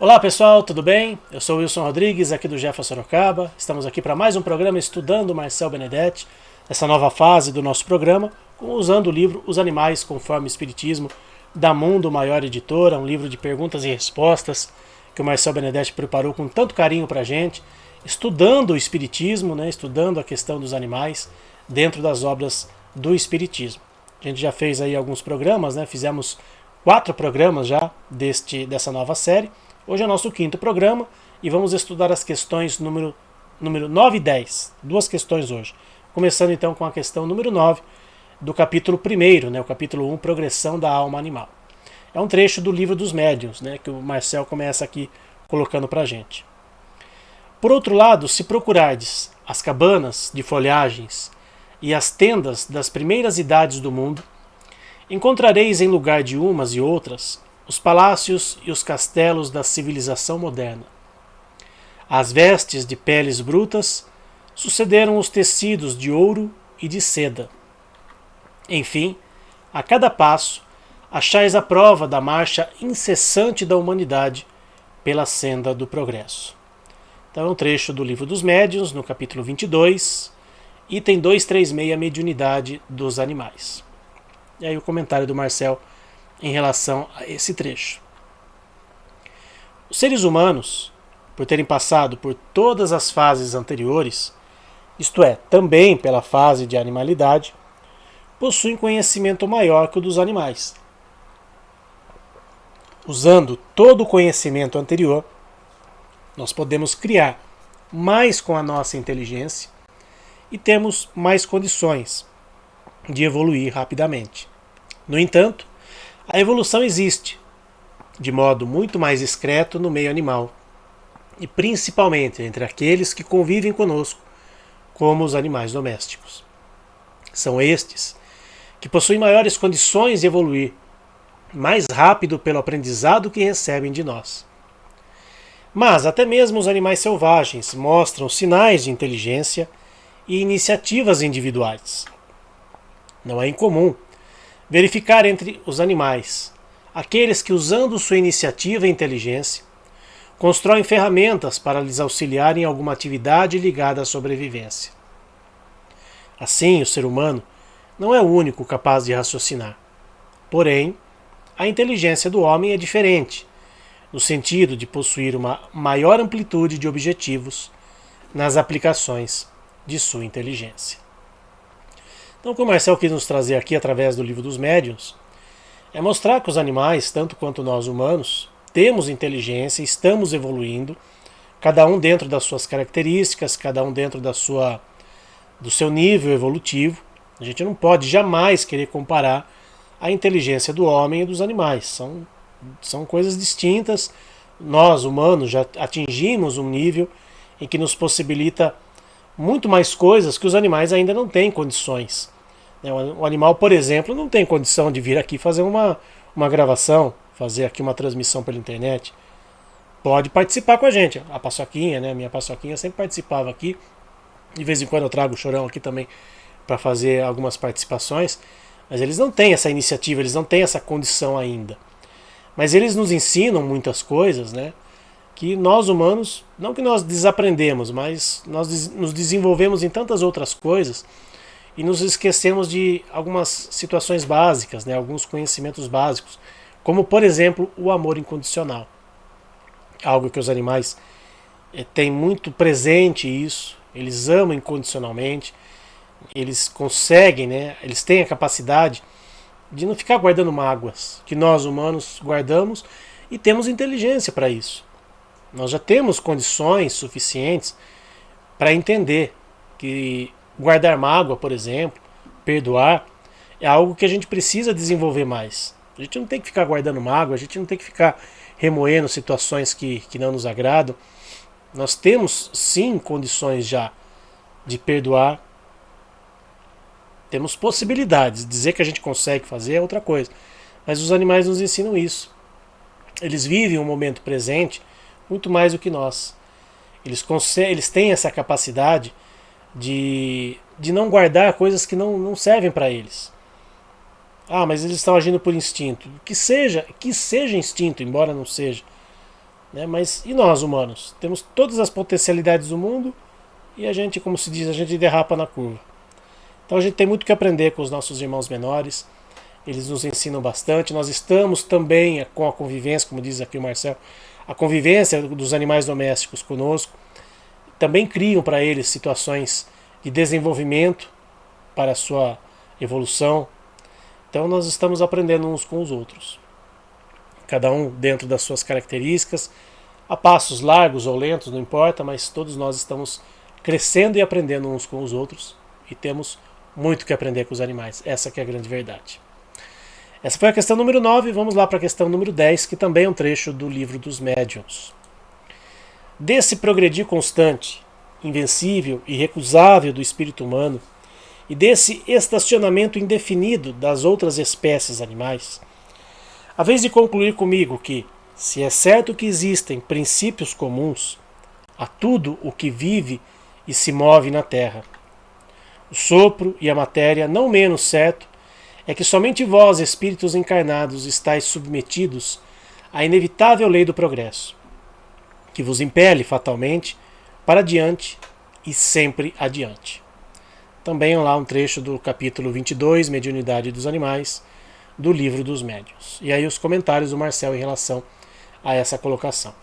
Olá pessoal, tudo bem? Eu sou o Wilson Rodrigues, aqui do Jefa Sorocaba. Estamos aqui para mais um programa estudando Marcel Benedetti, essa nova fase do nosso programa, usando o livro Os Animais conforme o Espiritismo, da Mundo Maior Editora, um livro de perguntas e respostas que o Marcel Benedetti preparou com tanto carinho para a gente, estudando o Espiritismo, estudando a questão dos animais dentro das obras do Espiritismo. A gente já fez aí alguns programas, fizemos 4 programas já dessa nova série. Hoje é o nosso 5º programa e vamos estudar as questões número 9 e 10. 2 questões hoje. Começando então com a questão número 9 do capítulo 1, o capítulo 1, Progressão da Alma Animal. É um trecho do Livro dos Médiuns, que o Marcel começa aqui colocando para a gente. Por outro lado, se procurardes as cabanas de folhagens e as tendas das primeiras idades do mundo, encontrareis em lugar de umas e outras os palácios e os castelos da civilização moderna. Às vestes de peles brutas sucederam os tecidos de ouro e de seda. Enfim, a cada passo, achais a prova da marcha incessante da humanidade pela senda do progresso. Então é um trecho do Livro dos Médiuns, no capítulo 22, item 236, Mediunidade dos Animais. E aí o comentário do Marcel em relação a esse trecho. Os seres humanos, por terem passado por todas as fases anteriores, isto é, também pela fase de animalidade, possuem conhecimento maior que o dos animais. Usando todo o conhecimento anterior, nós podemos criar mais com a nossa inteligência e temos mais condições de evoluir rapidamente. No entanto, a evolução existe, de modo muito mais discreto no meio animal, e principalmente entre aqueles que convivem conosco, como os animais domésticos. São estes que possuem maiores condições de evoluir mais rápido pelo aprendizado que recebem de nós. Mas até mesmo os animais selvagens mostram sinais de inteligência e iniciativas individuais. Não é incomum verificar entre os animais aqueles que, usando sua iniciativa e inteligência, constroem ferramentas para lhes auxiliar em alguma atividade ligada à sobrevivência. Assim, o ser humano não é o único capaz de raciocinar. Porém, a inteligência do homem é diferente, no sentido de possuir uma maior amplitude de objetivos nas aplicações de sua inteligência. Então, o que o Marcel quis nos trazer aqui através do Livro dos Médiuns é mostrar que os animais, tanto quanto nós humanos, temos inteligência, estamos evoluindo, cada um dentro das suas características, cada um dentro do seu nível evolutivo. A gente não pode jamais querer comparar a inteligência do homem e dos animais. São coisas distintas. Nós, humanos, já atingimos um nível em que nos possibilita muito mais coisas que os animais ainda não têm condições. O animal, por exemplo, não tem condição de vir aqui fazer uma gravação, fazer aqui uma transmissão pela internet. Pode participar com a gente. A Paçoquinha, minha Paçoquinha sempre participava aqui. De vez em quando eu trago o Chorão aqui também para fazer algumas participações. Mas eles não têm essa iniciativa, eles não têm essa condição ainda. Mas eles nos ensinam muitas coisas, que nós humanos, não que nós desaprendemos, mas nós nos desenvolvemos em tantas outras coisas e nos esquecemos de algumas situações básicas, alguns conhecimentos básicos, como por exemplo o amor incondicional. Algo que os animais têm muito presente isso, eles amam incondicionalmente, eles conseguem, eles têm a capacidade de não ficar guardando mágoas, que nós humanos guardamos e temos inteligência para isso. Nós já temos condições suficientes para entender que guardar mágoa, por exemplo, perdoar, é algo que a gente precisa desenvolver mais. A gente não tem que ficar guardando mágoa, a gente não tem que ficar remoendo situações que não nos agradam. Nós temos sim condições já de perdoar. Temos possibilidades. Dizer que a gente consegue fazer é outra coisa. Mas os animais nos ensinam isso. Eles vivem o momento presente muito mais do que nós. Eles têm essa capacidade de não guardar coisas que não servem para eles. Ah, mas eles estão agindo por instinto. Que seja instinto, embora não seja. né? Mas e nós, humanos? Temos todas as potencialidades do mundo e a gente, como se diz, a gente derrapa na curva. Então a gente tem muito que aprender com os nossos irmãos menores. Eles nos ensinam bastante. Nós estamos também com a convivência, como diz aqui o Marcel, a convivência dos animais domésticos conosco. Também criam para eles situações de desenvolvimento para a sua evolução. Então nós estamos aprendendo uns com os outros. Cada um dentro das suas características, a passos largos ou lentos, não importa, mas todos nós estamos crescendo e aprendendo uns com os outros. E temos muito que aprender com os animais. Essa que é a grande verdade. Essa foi a questão número 9. Vamos lá para a questão número 10, que também é um trecho do Livro dos Médiuns. Desse progredir constante, invencível e irrecusável do espírito humano, e desse estacionamento indefinido das outras espécies animais, a vez de concluir comigo que, se é certo que existem princípios comuns a tudo o que vive e se move na Terra, o sopro e a matéria, não menos certo é que somente vós, espíritos encarnados, estáis submetidos à inevitável lei do progresso, que vos impele fatalmente para adiante e sempre adiante. Também lá um trecho do capítulo 22, Mediunidade dos Animais, do Livro dos Médiuns. E aí os comentários do Marcel em relação a essa colocação.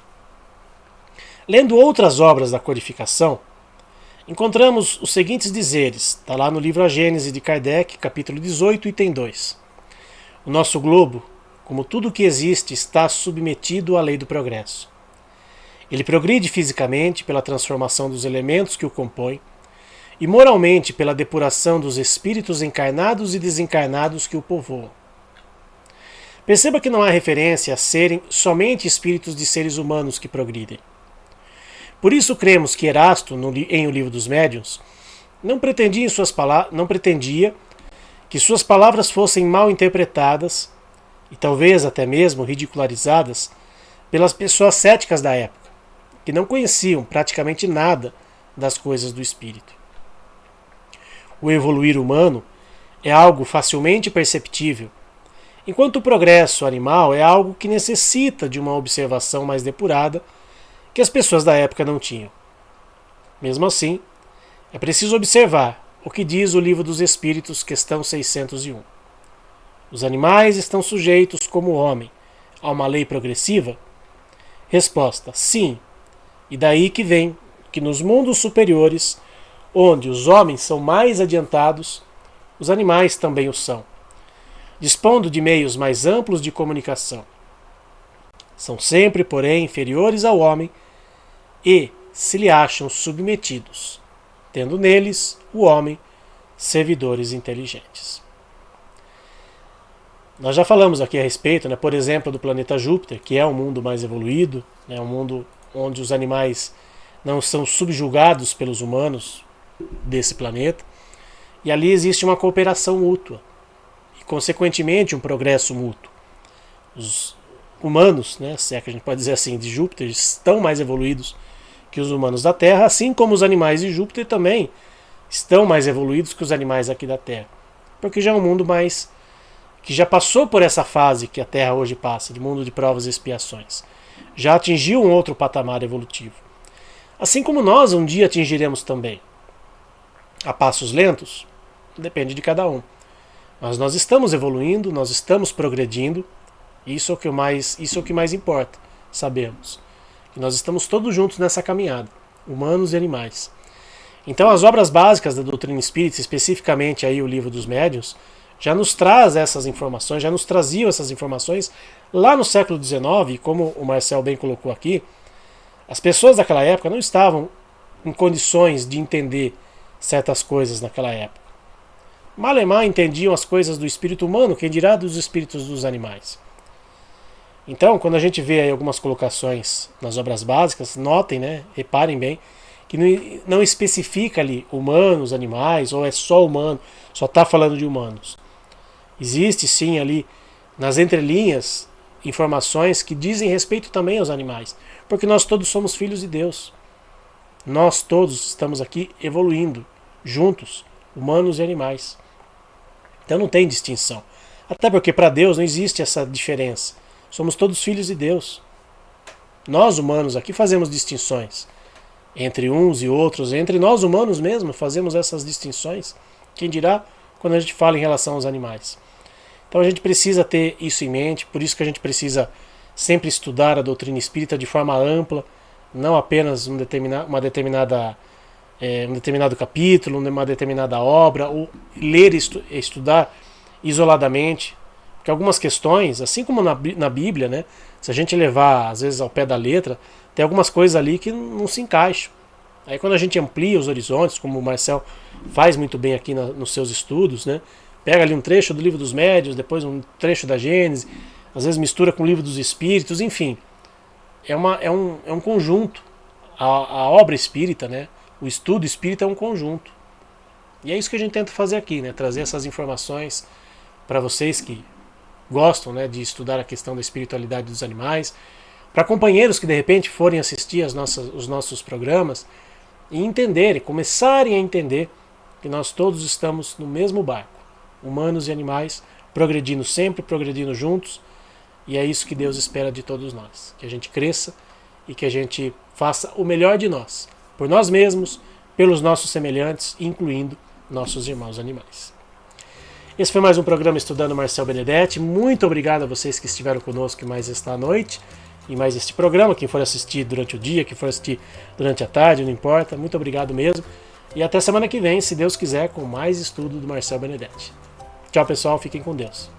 Lendo outras obras da codificação, encontramos os seguintes dizeres. Está lá no livro A Gênese de Kardec, capítulo 18, item 2. O nosso globo, como tudo o que existe, está submetido à lei do progresso. Ele progride fisicamente pela transformação dos elementos que o compõem e moralmente pela depuração dos espíritos encarnados e desencarnados que o povoam. Perceba que não há referência a serem somente espíritos de seres humanos que progridem. Por isso cremos que Erasto, em O Livro dos Médiuns, não pretendia que suas palavras fossem mal interpretadas e talvez até mesmo ridicularizadas pelas pessoas céticas da época, que não conheciam praticamente nada das coisas do espírito. O evoluir humano é algo facilmente perceptível, enquanto o progresso animal é algo que necessita de uma observação mais depurada que as pessoas da época não tinham. Mesmo assim, é preciso observar o que diz o Livro dos Espíritos, questão 601. Os animais estão sujeitos, como o homem, a uma lei progressiva? Resposta: sim. E daí que vem que nos mundos superiores, onde os homens são mais adiantados, os animais também o são, dispondo de meios mais amplos de comunicação. São sempre, porém, inferiores ao homem e se lhe acham submetidos, tendo neles, o homem, servidores inteligentes. Nós já falamos aqui a respeito, por exemplo, do planeta Júpiter, que é um mundo mais evoluído, um mundo onde os animais não são subjugados pelos humanos desse planeta, e ali existe uma cooperação mútua e, consequentemente, um progresso mútuo. Os humanos, se é que a gente pode dizer assim, de Júpiter, estão mais evoluídos que os humanos da Terra, assim como os animais de Júpiter também estão mais evoluídos que os animais aqui da Terra, porque já é um mundo mais que já passou por essa fase que a Terra hoje passa, de mundo de provas e expiações. Já atingiu um outro patamar evolutivo. Assim como nós um dia atingiremos também. A passos lentos? Depende de cada um. Mas nós estamos evoluindo, nós estamos progredindo. Isso é o que mais importa, sabemos. Que nós estamos todos juntos nessa caminhada, humanos e animais. Então as obras básicas da doutrina espírita, especificamente aí o Livro dos Médiuns, já nos traz essas informações, já nos traziam essas informações lá no século XIX, e como o Marcel bem colocou aqui, as pessoas daquela época não estavam em condições de entender certas coisas naquela época. Malemar entendiam as coisas do espírito humano, quem dirá dos espíritos dos animais. Então, quando a gente vê aí algumas colocações nas obras básicas, notem, reparem bem, que não especifica ali humanos, animais, ou é só humano, só está falando de humanos. Existe sim ali, nas entrelinhas, informações que dizem respeito também aos animais, porque nós todos somos filhos de Deus. Nós todos estamos aqui evoluindo, juntos, humanos e animais. Então não tem distinção. Até porque para Deus não existe essa diferença. Somos todos filhos de Deus. Nós humanos aqui fazemos distinções entre uns e outros, entre nós humanos mesmo fazemos essas distinções. Quem dirá quando a gente fala em relação aos animais? Então a gente precisa ter isso em mente, por isso que a gente precisa sempre estudar a doutrina espírita de forma ampla, não apenas um determinado capítulo, uma determinada obra, ou ler e estudar isoladamente, porque algumas questões, assim como na Bíblia, né, se a gente levar às vezes ao pé da letra, tem algumas coisas ali que não se encaixam. Aí quando a gente amplia os horizontes, como o Marcel faz muito bem aqui nos seus estudos, né, pega ali um trecho do Livro dos Médiuns, depois um trecho da Gênese, às vezes mistura com o Livro dos Espíritos, enfim, é um conjunto. A obra espírita, né, o estudo espírita é um conjunto. E é isso que a gente tenta fazer aqui, né, trazer essas informações para vocês que gostam, né, de estudar a questão da espiritualidade dos animais, para companheiros que de repente forem assistir os nossos programas e entenderem, começarem a entender que nós todos estamos no mesmo barco, humanos e animais, progredindo sempre, progredindo juntos, e é isso que Deus espera de todos nós, que a gente cresça e que a gente faça o melhor de nós, por nós mesmos, pelos nossos semelhantes, incluindo nossos irmãos animais. Esse foi mais um programa Estudando Marcel Benedetti. Muito obrigado a vocês que estiveram conosco mais esta noite e mais este programa. Quem for assistir durante o dia, quem for assistir durante a tarde, não importa. Muito obrigado mesmo. E até semana que vem, se Deus quiser, com mais estudo do Marcel Benedetti. Tchau, pessoal. Fiquem com Deus.